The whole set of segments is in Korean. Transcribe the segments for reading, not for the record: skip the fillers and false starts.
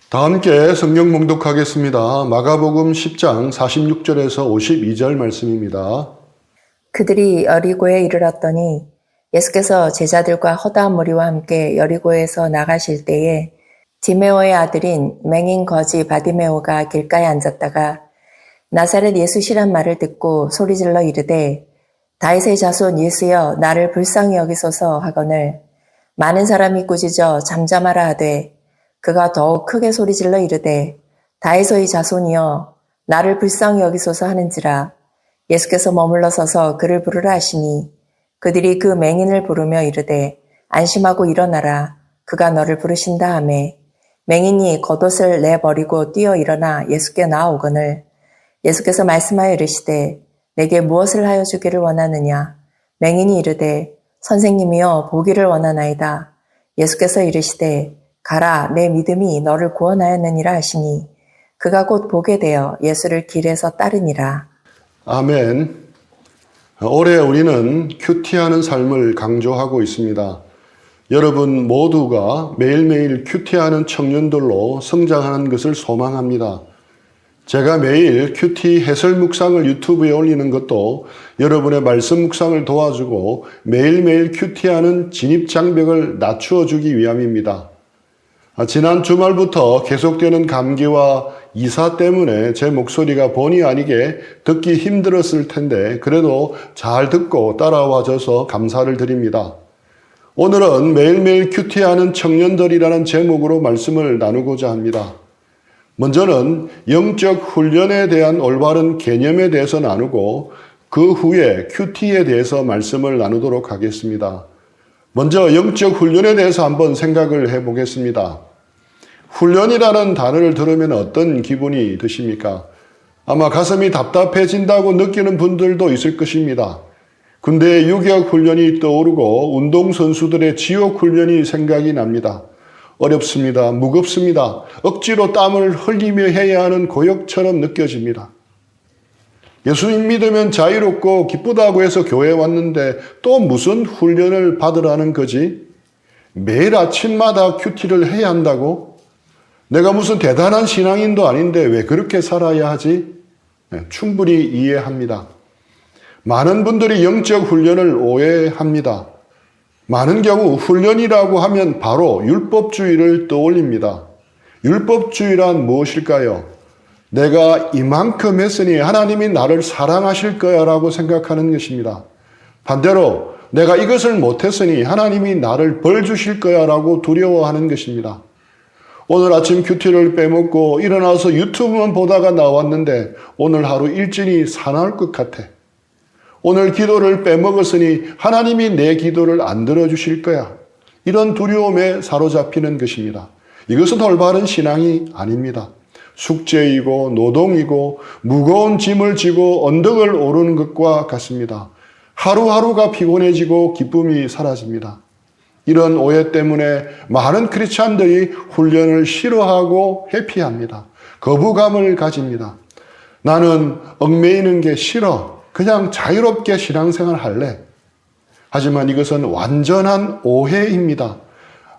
다 함께 성경 봉독하겠습니다. 마가복음 10장 46절에서 52절 말씀입니다. 그들이 여리고에 이르렀더니 예수께서 제자들과 허다한 무리와 함께 여리고에서 나가실 때에 디메오의 아들인 맹인 거지 바디메오가 길가에 앉았다가 나사렛 예수시란 말을 듣고 소리질러 이르되 다윗의 자손 예수여 나를 불쌍히 여기소서 하거늘 많은 사람이 꾸짖어 잠잠하라 하되 그가 더욱 크게 소리질러 이르되 다윗의 자손이여 나를 불쌍히 여기소서 하는지라. 예수께서 머물러 서서 그를 부르라 하시니 그들이 그 맹인을 부르며 이르되 안심하고 일어나라 그가 너를 부르신다 하매 맹인이 겉옷을 내버리고 뛰어 일어나 예수께 나아오거늘 예수께서 말씀하여 이르시되 내게 무엇을 하여 주기를 원하느냐. 맹인이 이르되 선생님이여 보기를 원하나이다. 예수께서 이르시되 가라 내 믿음이 너를 구원하였느니라 하시니 그가 곧 보게 되어 예수를 길에서 따르니라. 아멘. 올해 우리는 큐티하는 삶을 강조하고 있습니다. 여러분 모두가 매일매일 큐티하는 청년들로 성장하는 것을 소망합니다. 제가 매일 큐티 해설 묵상을 유튜브에 올리는 것도 여러분의 말씀 묵상을 도와주고 매일매일 큐티하는 진입장벽을 낮추어 주기 위함입니다. 지난 주말부터 계속되는 감기와 이사 때문에 제 목소리가 본의 아니게 듣기 힘들었을 텐데 그래도 잘 듣고 따라와 줘서 감사를 드립니다. 오늘은 매일매일 큐티하는 청년들이라는 제목으로 말씀을 나누고자 합니다. 먼저는 영적 훈련에 대한 올바른 개념에 대해서 나누고 그 후에 큐티에 대해서 말씀을 나누도록 하겠습니다. 먼저 영적 훈련에 대해서 한번 생각을 해보겠습니다. 훈련이라는 단어를 들으면 어떤 기분이 드십니까? 아마 가슴이 답답해진다고 느끼는 분들도 있을 것입니다. 군대 유격 훈련이 떠오르고 운동선수들의 지옥 훈련이 생각이 납니다. 어렵습니다. 무겁습니다. 억지로 땀을 흘리며 해야 하는 고역처럼 느껴집니다. 예수님 믿으면 자유롭고 기쁘다고 해서 교회에 왔는데 또 무슨 훈련을 받으라는 거지? 매일 아침마다 큐티를 해야 한다고? 내가 무슨 대단한 신앙인도 아닌데 왜 그렇게 살아야 하지? 충분히 이해합니다. 많은 분들이 영적 훈련을 오해합니다. 많은 경우 훈련이라고 하면 바로 율법주의를 떠올립니다. 율법주의란 무엇일까요? 내가 이만큼 했으니 하나님이 나를 사랑하실 거야 라고 생각하는 것입니다. 반대로 내가 이것을 못했으니 하나님이 나를 벌 주실 거야 라고 두려워하는 것입니다. 오늘 아침 큐티를 빼먹고 일어나서 유튜브만 보다가 나왔는데 오늘 하루 일진이 사나울 것 같아. 오늘 기도를 빼먹었으니 하나님이 내 기도를 안 들어주실 거야. 이런 두려움에 사로잡히는 것입니다. 이것은 올바른 신앙이 아닙니다. 숙제이고 노동이고 무거운 짐을 지고 언덕을 오르는 것과 같습니다. 하루하루가 피곤해지고 기쁨이 사라집니다. 이런 오해 때문에 많은 크리스찬들이 훈련을 싫어하고 회피합니다. 거부감을 가집니다. 나는 얽매이는 게 싫어. 그냥 자유롭게 신앙생활 할래. 하지만 이것은 완전한 오해입니다.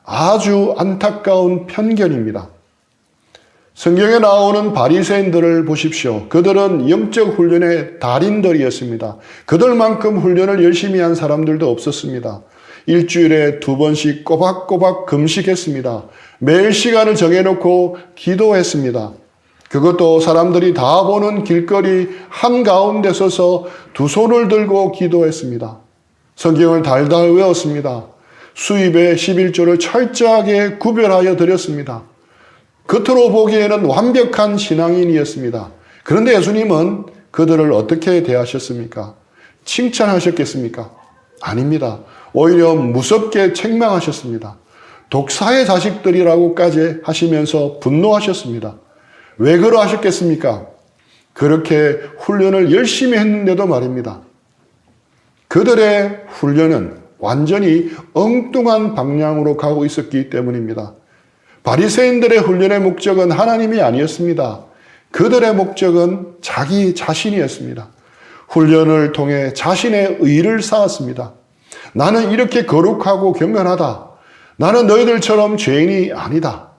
아주 안타까운 편견입니다. 성경에 나오는 바리새인들을 보십시오. 그들은 영적 훈련의 달인들이었습니다. 그들만큼 훈련을 열심히 한 사람들도 없었습니다. 일주일에 2번씩 꼬박꼬박 금식했습니다. 매일 시간을 정해놓고 기도했습니다. 그것도 사람들이 다 보는 길거리 한가운데 서서 두 손을 들고 기도했습니다. 성경을 달달 외웠습니다. 수입의 11조를 철저하게 구별하여 드렸습니다. 겉으로 보기에는 완벽한 신앙인이었습니다. 그런데 예수님은 그들을 어떻게 대하셨습니까? 칭찬하셨겠습니까? 아닙니다. 오히려 무섭게 책망하셨습니다. 독사의 자식들이라고까지 하시면서 분노하셨습니다. 왜 그러하셨겠습니까? 그렇게 훈련을 열심히 했는데도 말입니다. 그들의 훈련은 완전히 엉뚱한 방향으로 가고 있었기 때문입니다. 바리새인들의 훈련의 목적은 하나님이 아니었습니다. 그들의 목적은 자기 자신이었습니다. 훈련을 통해 자신의 의를 쌓았습니다. 나는 이렇게 거룩하고 경건하다. 나는 너희들처럼 죄인이 아니다.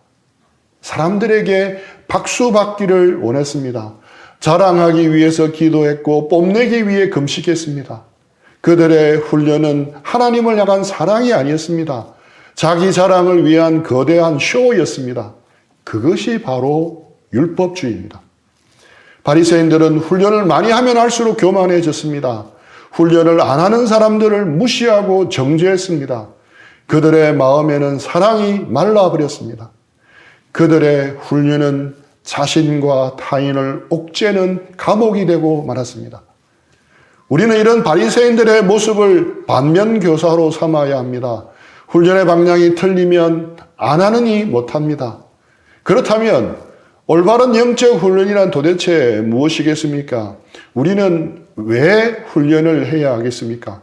사람들에게 박수 받기를 원했습니다. 자랑하기 위해서 기도했고 뽐내기 위해 금식했습니다. 그들의 훈련은 하나님을 향한 사랑이 아니었습니다. 자기 자랑을 위한 거대한 쇼였습니다. 그것이 바로 율법주의입니다. 바리새인들은 훈련을 많이 하면 할수록 교만해졌습니다. 훈련을 안 하는 사람들을 무시하고 정죄했습니다. 그들의 마음에는 사랑이 말라버렸습니다. 그들의 훈련은 자신과 타인을 옥죄는 감옥이 되고 말았습니다. 우리는 이런 바리새인들의 모습을 반면교사로 삼아야 합니다. 훈련의 방향이 틀리면 안 하느니 못합니다. 그렇다면 올바른 영적 훈련이란 도대체 무엇이겠습니까? 우리는 왜 훈련을 해야 하겠습니까?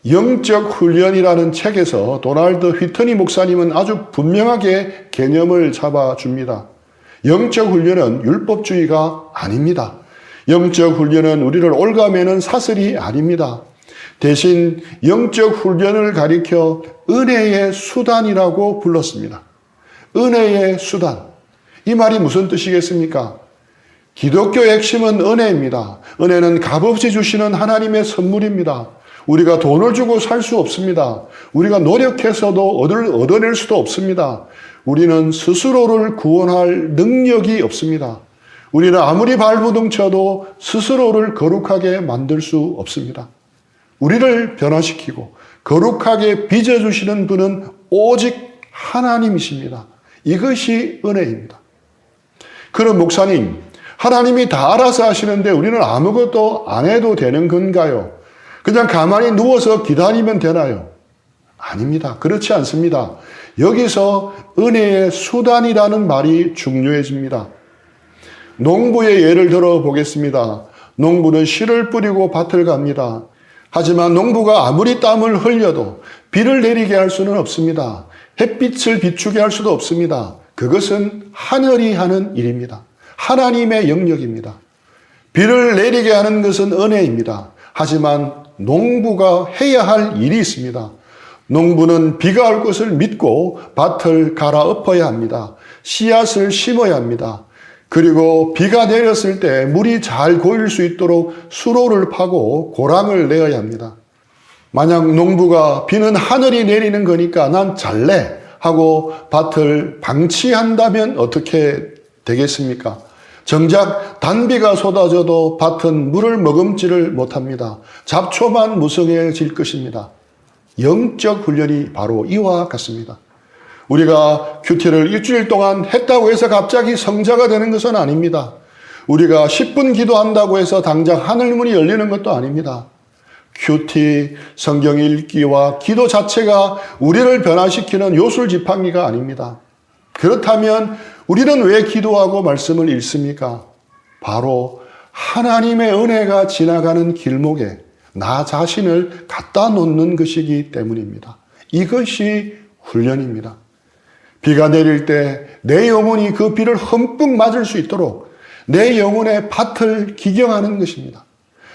영적 훈련이라는 책에서 도널드 휘트니 목사님은 아주 분명하게 개념을 잡아줍니다. 영적 훈련은 율법주의가 아닙니다. 영적 훈련은 우리를 올가매는 사슬이 아닙니다. 대신 영적 훈련을 가리켜 은혜의 수단이라고 불렀습니다. 은혜의 수단. 이 말이 무슨 뜻이겠습니까? 기독교의 핵심은 은혜입니다. 은혜는 값없이 주시는 하나님의 선물입니다. 우리가 돈을 주고 살 수 없습니다. 우리가 노력해서도 얻어낼 수도 없습니다. 우리는 스스로를 구원할 능력이 없습니다. 우리는 아무리 발부둥 쳐도 스스로를 거룩하게 만들 수 없습니다. 우리를 변화시키고 거룩하게 빚어주시는 분은 오직 하나님이십니다. 이것이 은혜입니다. 그럼 목사님, 하나님이 다 알아서 하시는데 우리는 아무것도 안 해도 되는 건가요? 그냥 가만히 누워서 기다리면 되나요? 아닙니다. 그렇지 않습니다. 여기서 은혜의 수단이라는 말이 중요해집니다. 농부의 예를 들어 보겠습니다. 농부는 씨를 뿌리고 밭을 갑니다. 하지만 농부가 아무리 땀을 흘려도 비를 내리게 할 수는 없습니다. 햇빛을 비추게 할 수도 없습니다. 그것은 하늘이 하는 일입니다. 하나님의 영역입니다. 비를 내리게 하는 것은 은혜입니다. 하지만 농부가 해야 할 일이 있습니다. 농부는 비가 올 것을 믿고 밭을 갈아엎어야 합니다. 씨앗을 심어야 합니다. 그리고 비가 내렸을 때 물이 잘 고일 수 있도록 수로를 파고 고랑을 내어야 합니다. 만약 농부가 비는 하늘이 내리는 거니까 난 잘래 하고 밭을 방치한다면 어떻게 되겠습니까? 정작 단비가 쏟아져도 밭은 물을 머금지를 못합니다. 잡초만 무성해질 것입니다. 영적 훈련이 바로 이와 같습니다. 우리가 큐티를 일주일 동안 했다고 해서 갑자기 성자가 되는 것은 아닙니다. 우리가 10분 기도한다고 해서 당장 하늘문이 열리는 것도 아닙니다. 큐티, 성경 읽기와 기도 자체가 우리를 변화시키는 요술지팡이가 아닙니다. 그렇다면 우리는 왜 기도하고 말씀을 읽습니까? 바로 하나님의 은혜가 지나가는 길목에 나 자신을 갖다 놓는 것이기 때문입니다. 이것이 훈련입니다. 비가 내릴 때 내 영혼이 그 비를 흠뻑 맞을 수 있도록 내 영혼의 밭을 기경하는 것입니다.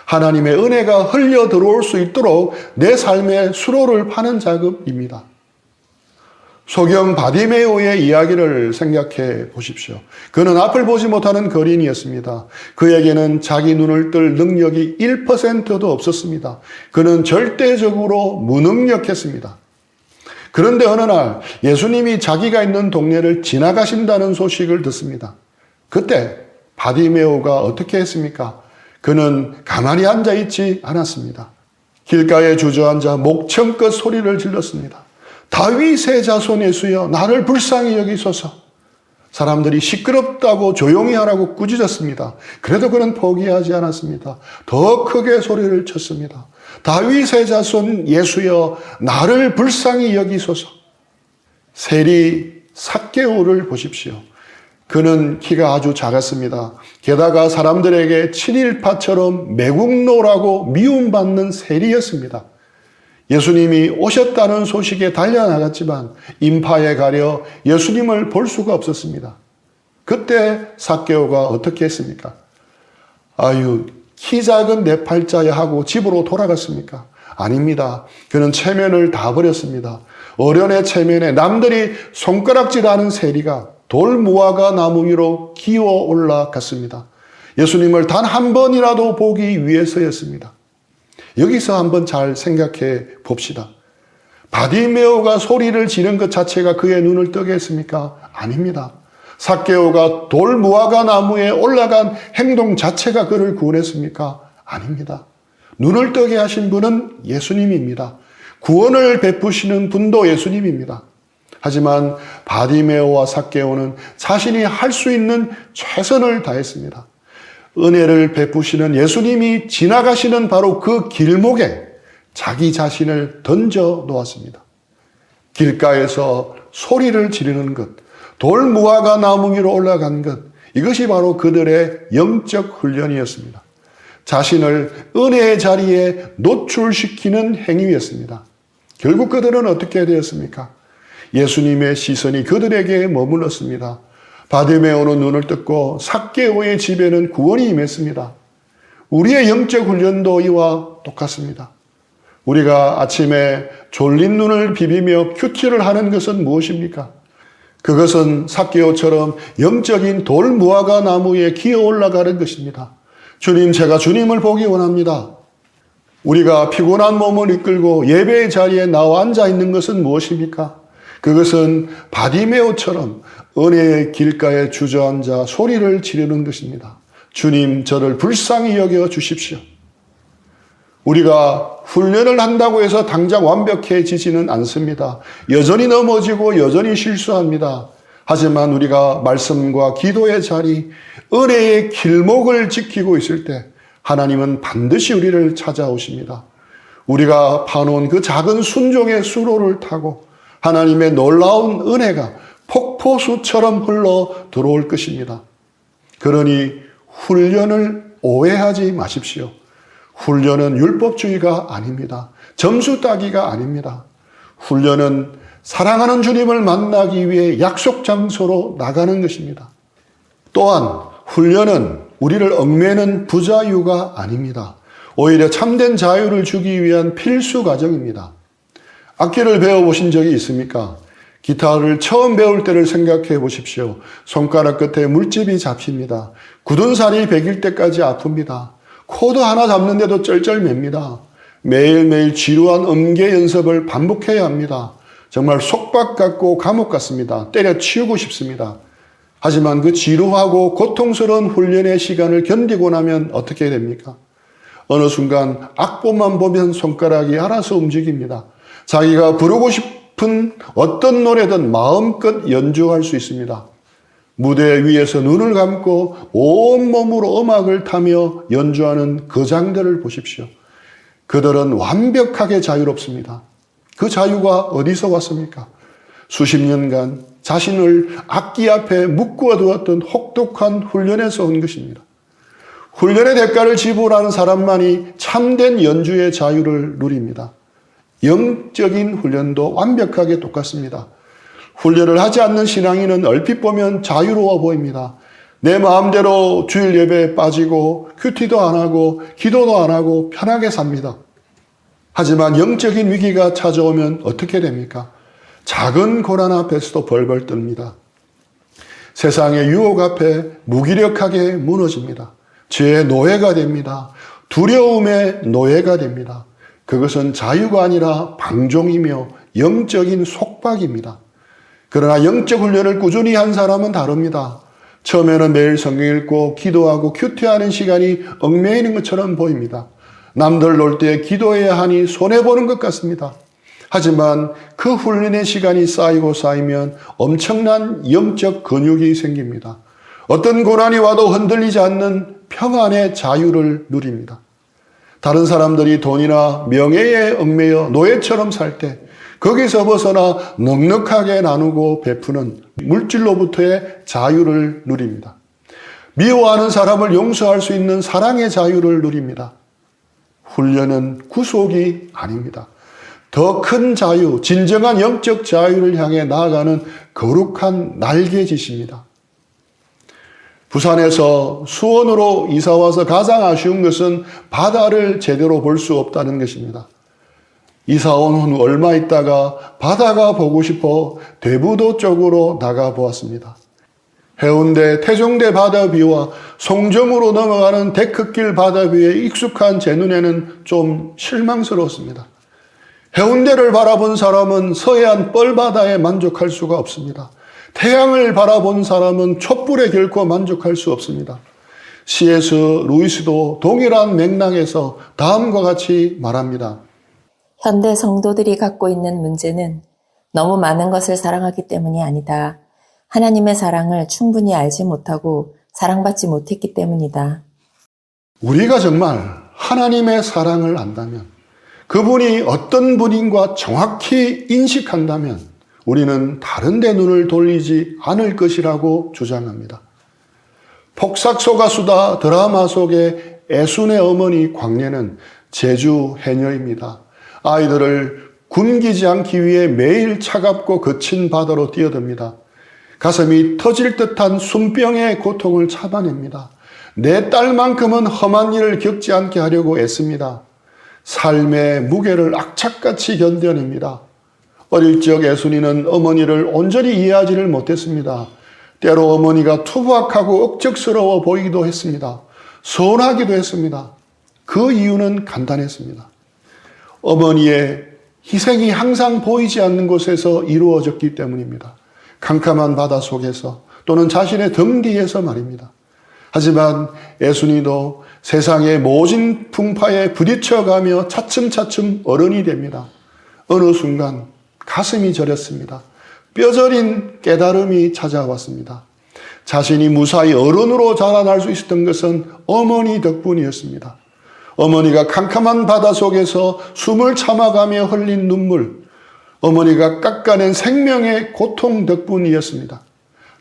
하나님의 은혜가 흘려 들어올 수 있도록 내 삶의 수로를 파는 작업입니다. 소경 바디메오의 이야기를 생각해 보십시오. 그는 앞을 보지 못하는 거린이었습니다. 그에게는 자기 눈을 뜰 능력이 1%도 없었습니다. 그는 절대적으로 무능력했습니다. 그런데 어느 날 예수님이 자기가 있는 동네를 지나가신다는 소식을 듣습니다. 그때 바디메오가 어떻게 했습니까? 그는 가만히 앉아있지 않았습니다. 길가에 주저앉아 목청껏 소리를 질렀습니다. 다윗의 자손 예수여, 나를 불쌍히 여기소서. 사람들이 시끄럽다고 조용히 하라고 꾸짖었습니다. 그래도 그는 포기하지 않았습니다. 더 크게 소리를 쳤습니다. 다윗의 자손 예수여, 나를 불쌍히 여기소서. 세리 삭개오를 보십시오. 그는 키가 아주 작았습니다. 게다가 사람들에게 친일파처럼 매국노라고 미움받는 세리였습니다. 예수님이 오셨다는 소식에 달려나갔지만 인파에 가려 예수님을 볼 수가 없었습니다. 그때 삭개오가 어떻게 했습니까? 아유, 키 작은 내 팔자야 하고 집으로 돌아갔습니까? 아닙니다. 그는 체면을 다 버렸습니다. 어련의 체면에 남들이 손가락질하는 세리가 돌무화과 나무 위로 기어 올라갔습니다. 예수님을 단 한 번이라도 보기 위해서였습니다. 여기서 한번 잘 생각해 봅시다. 바디메오가 소리를 지른 것 자체가 그의 눈을 뜨게 했습니까? 아닙니다. 삭개오가 돌무화과 나무에 올라간 행동 자체가 그를 구원했습니까? 아닙니다. 눈을 뜨게 하신 분은 예수님입니다. 구원을 베푸시는 분도 예수님입니다. 하지만 바디메오와 삭개오는 자신이 할 수 있는 최선을 다했습니다. 은혜를 베푸시는 예수님이 지나가시는 바로 그 길목에 자기 자신을 던져 놓았습니다. 길가에서 소리를 지르는 것, 돌무화과 나무 위로 올라간 것, 이것이 바로 그들의 영적 훈련이었습니다. 자신을 은혜의 자리에 노출시키는 행위였습니다. 결국 그들은 어떻게 되었습니까? 예수님의 시선이 그들에게 머물렀습니다. 바디메오는 눈을 떴고 삭개오의 집에는 구원이 임했습니다. 우리의 영적 훈련도 이와 똑같습니다. 우리가 아침에 졸린 눈을 비비며 큐티를 하는 것은 무엇입니까? 그것은 삭개오처럼 영적인 돌무화과 나무에 기어 올라가는 것입니다. 주님, 제가 주님을 보기 원합니다. 우리가 피곤한 몸을 이끌고 예배의 자리에 나와 앉아 있는 것은 무엇입니까? 그것은 바디메오처럼 은혜의 길가에 주저앉아 소리를 지르는 것입니다. 주님, 저를 불쌍히 여겨 주십시오. 우리가 훈련을 한다고 해서 당장 완벽해지지는 않습니다. 여전히 넘어지고 여전히 실수합니다. 하지만 우리가 말씀과 기도의 자리, 은혜의 길목을 지키고 있을 때 하나님은 반드시 우리를 찾아오십니다. 우리가 파놓은 그 작은 순종의 수로를 타고 하나님의 놀라운 은혜가 폭포수처럼 흘러 들어올 것입니다. 그러니 훈련을 오해하지 마십시오. 훈련은 율법주의가 아닙니다. 점수 따기가 아닙니다. 훈련은 사랑하는 주님을 만나기 위해 약속 장소로 나가는 것입니다. 또한 훈련은 우리를 얽매는 부자유가 아닙니다. 오히려 참된 자유를 주기 위한 필수 과정입니다. 악기를 배워보신 적이 있습니까? 기타를 처음 배울 때를 생각해 보십시오. 손가락 끝에 물집이 잡힙니다. 굳은 살이 베길 때까지 아픕니다. 코드 하나 잡는데도 쩔쩔맵니다. 매일매일 지루한 음계 연습을 반복해야 합니다. 정말 속박 같고 감옥 같습니다. 때려치우고 싶습니다. 하지만 그 지루하고 고통스러운 훈련의 시간을 견디고 나면 어떻게 됩니까? 어느 순간 악보만 보면 손가락이 알아서 움직입니다. 자기가 부르고 싶은 어떤 노래든 마음껏 연주할 수 있습니다. 무대 위에서 눈을 감고 온몸으로 음악을 타며 연주하는 거장들을 보십시오. 그들은 완벽하게 자유롭습니다. 그 자유가 어디서 왔습니까? 수십 년간 자신을 악기 앞에 묶어 두었던 혹독한 훈련에서 온 것입니다. 훈련의 대가를 지불하는 사람만이 참된 연주의 자유를 누립니다. 영적인 훈련도 완벽하게 똑같습니다. 훈련을 하지 않는 신앙인은 얼핏 보면 자유로워 보입니다. 내 마음대로 주일 예배에 빠지고 큐티도 안 하고 기도도 안 하고 편하게 삽니다. 하지만 영적인 위기가 찾아오면 어떻게 됩니까? 작은 고난 앞에서도 벌벌 뜹니다. 세상의 유혹 앞에 무기력하게 무너집니다. 죄의 노예가 됩니다. 두려움의 노예가 됩니다. 그것은 자유가 아니라 방종이며 영적인 속박입니다. 그러나 영적 훈련을 꾸준히 한 사람은 다릅니다. 처음에는 매일 성경 읽고 기도하고 큐티하는 시간이 얽매이는 것처럼 보입니다. 남들 놀 때 기도해야 하니 손해보는 것 같습니다. 하지만 그 훈련의 시간이 쌓이면 엄청난 영적 근육이 생깁니다. 어떤 고난이 와도 흔들리지 않는 평안의 자유를 누립니다. 다른 사람들이 돈이나 명예에 얽매여 노예처럼 살 때 거기서 벗어나 넉넉하게 나누고 베푸는 물질로부터의 자유를 누립니다. 미워하는 사람을 용서할 수 있는 사랑의 자유를 누립니다. 훈련은 구속이 아닙니다. 더 큰 자유, 진정한 영적 자유를 향해 나아가는 거룩한 날개짓입니다. 부산에서 수원으로 이사와서 가장 아쉬운 것은 바다를 제대로 볼 수 없다는 것입니다. 이사 온 후 얼마 있다가 바다가 보고 싶어 대부도 쪽으로 나가 보았습니다. 해운대 태종대 바다뷰와 송정으로 넘어가는 데크길 바다뷰에 익숙한 제 눈에는 좀 실망스러웠습니다. 해운대를 바라본 사람은 서해안 뻘바다에 만족할 수가 없습니다. 태양을 바라본 사람은 촛불에 결코 만족할 수 없습니다. C.S. 루이스도 동일한 맥락에서 다음과 같이 말합니다. 현대 성도들이 갖고 있는 문제는 너무 많은 것을 사랑하기 때문이 아니다. 하나님의 사랑을 충분히 알지 못하고 사랑받지 못했기 때문이다. 우리가 정말 하나님의 사랑을 안다면, 그분이 어떤 분인가 정확히 인식한다면 우리는 다른 데 눈을 돌리지 않을 것이라고 주장합니다. 폭삭소가수다 드라마 속의 애순의 어머니 광례는 제주 해녀입니다. 아이들을 굶기지 않기 위해 매일 차갑고 거친 바다로 뛰어듭니다. 가슴이 터질 듯한 숨병의 고통을 참아냅니다. 내 딸만큼은 험한 일을 겪지 않게 하려고 애씁니다. 삶의 무게를 악착같이 견뎌냅니다. 어릴 적 애순이는 어머니를 온전히 이해하지를 못했습니다. 때로 어머니가 투박하고 억척스러워 보이기도 했습니다. 서운하기도 했습니다. 그 이유는 간단했습니다. 어머니의 희생이 항상 보이지 않는 곳에서 이루어졌기 때문입니다. 캄캄한 바다 속에서 또는 자신의 등 뒤에서 말입니다. 하지만 애순이도 세상의 모진 풍파에 부딪혀가며 차츰차츰 어른이 됩니다. 어느 순간 가슴이 저렸습니다. 뼈저린 깨달음이 찾아왔습니다. 자신이 무사히 어른으로 자라날 수 있었던 것은 어머니 덕분이었습니다. 어머니가 캄캄한 바다 속에서 숨을 참아가며 흘린 눈물, 어머니가 깎아낸 생명의 고통 덕분이었습니다.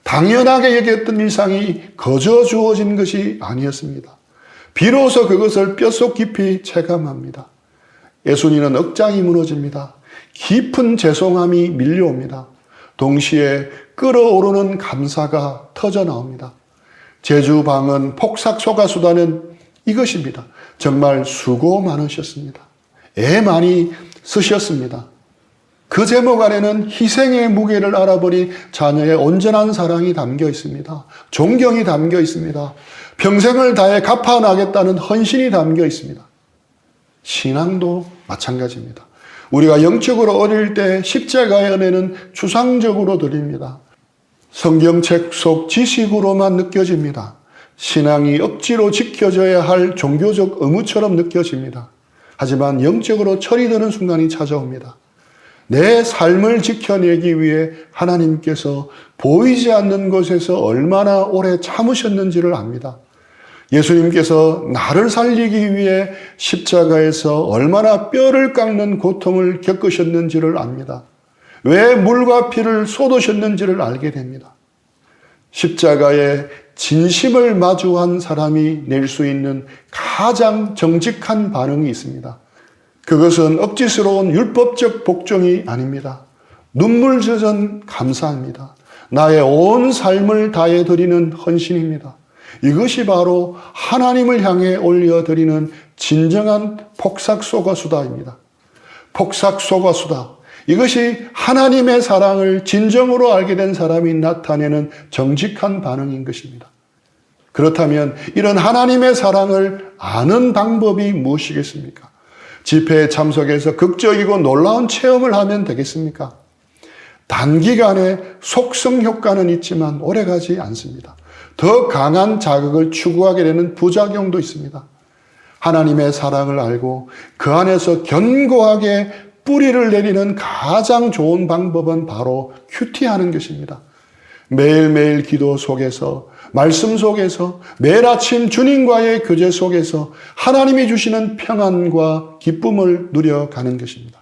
당연하게 여겼던 일상이 거저 주어진 것이 아니었습니다. 비로소 그것을 뼛속 깊이 체감합니다. 애순이는 억장이 무너집니다. 깊은 죄송함이 밀려옵니다. 동시에 끓어오르는 감사가 터져나옵니다. 제주방언 폭삭소가수다는 이것입니다. 정말 수고 많으셨습니다. 애 많이 쓰셨습니다. 그 제목 안에는 희생의 무게를 알아버린 자녀의 온전한 사랑이 담겨 있습니다. 존경이 담겨 있습니다. 평생을 다해 갚아나겠다는 헌신이 담겨 있습니다. 신앙도 마찬가지입니다. 우리가 영적으로 어릴 때 십자가의 은혜는 추상적으로 드립니다. 성경책 속 지식으로만 느껴집니다. 신앙이 억지로 지켜져야 할 종교적 의무처럼 느껴집니다. 하지만 영적으로 철이 드는 순간이 찾아옵니다. 내 삶을 지켜내기 위해 하나님께서 보이지 않는 곳에서 얼마나 오래 참으셨는지를 압니다. 예수님께서 나를 살리기 위해 십자가에서 얼마나 뼈를 깎는 고통을 겪으셨는지를 압니다. 왜 물과 피를 쏟으셨는지를 알게 됩니다. 십자가의 진심을 마주한 사람이 낼 수 있는 가장 정직한 반응이 있습니다. 그것은 억지스러운 율법적 복종이 아닙니다. 눈물 젖은 감사입니다. 나의 온 삶을 다해 드리는 헌신입니다. 이것이 바로 하나님을 향해 올려드리는 진정한 폭삭소가수다입니다. 폭삭소가수다. 이것이 하나님의 사랑을 진정으로 알게 된 사람이 나타내는 정직한 반응인 것입니다. 그렇다면 이런 하나님의 사랑을 아는 방법이 무엇이겠습니까? 집회에 참석해서 극적이고 놀라운 체험을 하면 되겠습니까? 단기간에 속성 효과는 있지만 오래가지 않습니다. 더 강한 자극을 추구하게 되는 부작용도 있습니다. 하나님의 사랑을 알고 그 안에서 견고하게 뿌리를 내리는 가장 좋은 방법은 바로 큐티하는 것입니다. 매일매일 기도 속에서, 말씀 속에서, 매일 아침 주님과의 교제 속에서 하나님이 주시는 평안과 기쁨을 누려가는 것입니다.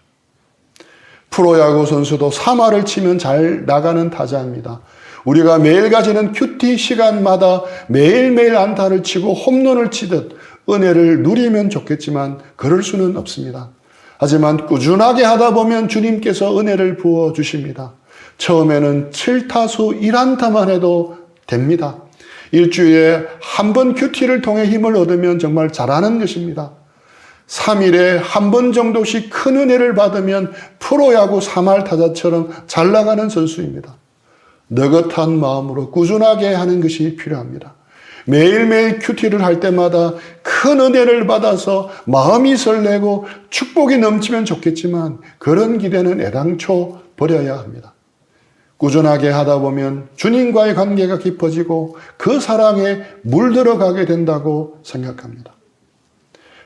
프로야구 선수도 3할을 치면 잘 나가는 타자입니다. 우리가 매일 가지는 큐티 시간마다 매일매일 안타를 치고 홈런을 치듯 은혜를 누리면 좋겠지만 그럴 수는 없습니다. 하지만 꾸준하게 하다 보면 주님께서 은혜를 부어주십니다. 처음에는 7타수 1안타만 해도 됩니다. 일주일에 한 번 큐티를 통해 힘을 얻으면 정말 잘하는 것입니다. 3일에 한 번 정도씩 큰 은혜를 받으면 프로야구 3할 타자처럼 잘 나가는 선수입니다. 느긋한 마음으로 꾸준하게 하는 것이 필요합니다. 매일매일 큐티를 할 때마다 큰 은혜를 받아서 마음이 설레고 축복이 넘치면 좋겠지만 그런 기대는 애당초 버려야 합니다. 꾸준하게 하다 보면 주님과의 관계가 깊어지고 그 사랑에 물들어가게 된다고 생각합니다.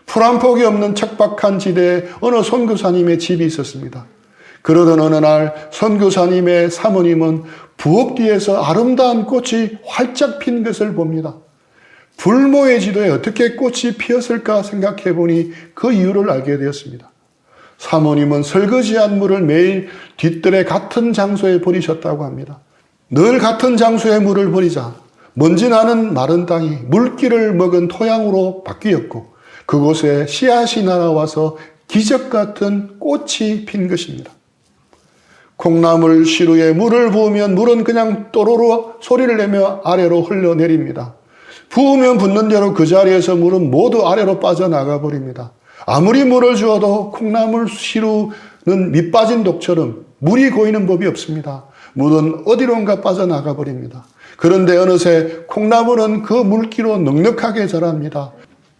풀 한 폭이 없는 척박한 지대에 어느 선교사님의 집이 있었습니다. 그러던 어느 날 선교사님의 사모님은 부엌 뒤에서 아름다운 꽃이 활짝 핀 것을 봅니다. 불모의 지도에 어떻게 꽃이 피었을까 생각해 보니 그 이유를 알게 되었습니다. 사모님은 설거지한 물을 매일 뒤뜰에 같은 장소에 버리셨다고 합니다. 늘 같은 장소에 물을 버리자 먼지 나는 마른 땅이 물기를 먹은 토양으로 바뀌었고 그곳에 씨앗이 날아와서 기적 같은 꽃이 핀 것입니다. 콩나물 시루에 물을 부으면 물은 그냥 또로로 소리를 내며 아래로 흘러내립니다. 부으면 붓는 대로 그 자리에서 물은 모두 아래로 빠져나가 버립니다. 아무리 물을 주어도 콩나물 시루는 밑 빠진 독처럼 물이 고이는 법이 없습니다. 물은 어디론가 빠져나가 버립니다. 그런데 어느새 콩나물은 그 물기로 넉넉하게 자랍니다.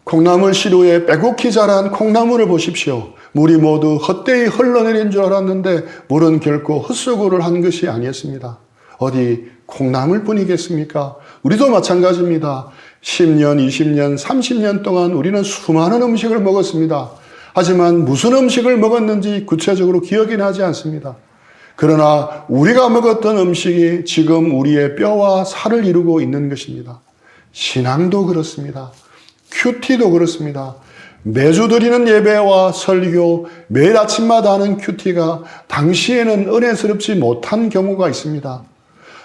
콩나물 시루에 빼곡히 자란 콩나물을 보십시오. 물이 모두 헛되이 흘러내린 줄 알았는데 물은 결코 헛수고를 한 것이 아니었습니다. 어디 콩나물뿐이겠습니까? 우리도 마찬가지입니다. 10년, 20년, 30년 동안 우리는 수많은 음식을 먹었습니다. 하지만 무슨 음식을 먹었는지 구체적으로 기억이 나지 않습니다. 그러나 우리가 먹었던 음식이 지금 우리의 뼈와 살을 이루고 있는 것입니다. 신앙도 그렇습니다. 큐티도 그렇습니다. 매주 드리는 예배와 설교, 매일 아침마다 하는 큐티가 당시에는 은혜스럽지 못한 경우가 있습니다.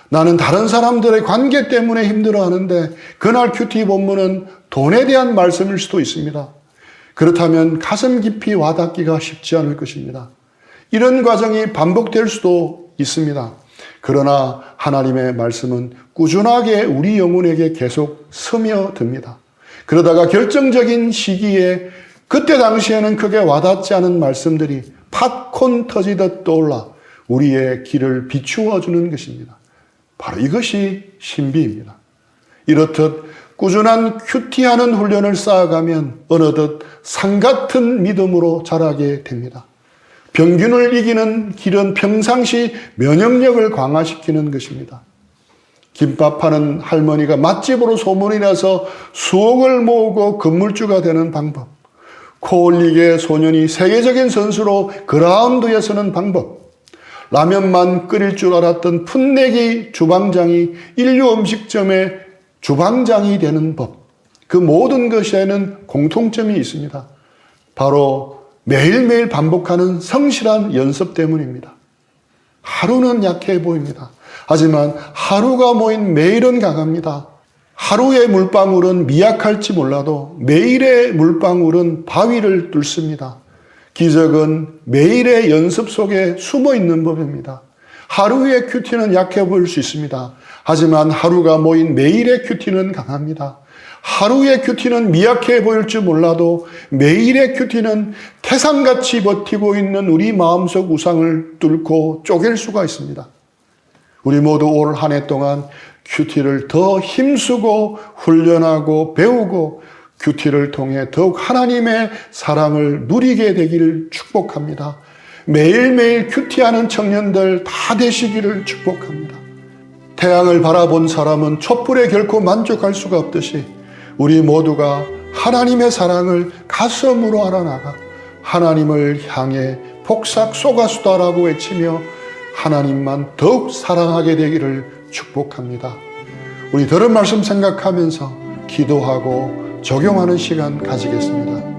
나는 다른 사람들의 관계 때문에 힘들어하는데 그날 큐티 본문은 돈에 대한 말씀일 수도 있습니다. 그렇다면 가슴 깊이 와닿기가 쉽지 않을 것입니다. 이런 과정이 반복될 수도 있습니다. 그러나 하나님의 말씀은 꾸준하게 우리 영혼에게 계속 스며듭니다. 그러다가 결정적인 시기에 그때 당시에는 크게 와닿지 않은 말씀들이 팝콘 터지듯 떠올라 우리의 길을 비추어 주는 것입니다. 바로 이것이 신비입니다. 이렇듯 꾸준한 큐티하는 훈련을 쌓아가면 어느덧 산같은 믿음으로 자라게 됩니다. 병균을 이기는 길은 평상시 면역력을 강화시키는 것입니다. 김밥 파는 할머니가 맛집으로 소문이 나서 수억을 모으고 건물주가 되는 방법, 코올리게 소년이 세계적인 선수로 그라운드에 서는 방법, 라면만 끓일 줄 알았던 풋내기 주방장이 인류 음식점의 주방장이 되는 법, 그 모든 것에는 공통점이 있습니다. 바로 매일매일 반복하는 성실한 연습 때문입니다. 하루는 약해 보입니다. 하지만 하루가 모인 매일은 강합니다. 하루의 물방울은 미약할지 몰라도 매일의 물방울은 바위를 뚫습니다. 기적은 매일의 연습 속에 숨어 있는 법입니다. 하루의 큐티는 약해 보일 수 있습니다. 하지만 하루가 모인 매일의 큐티는 강합니다. 하루의 큐티는 미약해 보일지 몰라도 매일의 큐티는 태산같이 버티고 있는 우리 마음속 우상을 뚫고 쪼갤 수가 있습니다. 우리 모두 올 한 해 동안 큐티를 더 힘쓰고 훈련하고 배우고 큐티를 통해 더욱 하나님의 사랑을 누리게 되기를 축복합니다. 매일매일 큐티하는 청년들 다 되시기를 축복합니다. 태양을 바라본 사람은 촛불에 결코 만족할 수가 없듯이 우리 모두가 하나님의 사랑을 가슴으로 알아나가 하나님을 향해 폭삭 쏘가수다라고 외치며 하나님만 더욱 사랑하게 되기를 축복합니다. 우리 들은 말씀 생각하면서 기도하고 적용하는 시간 가지겠습니다.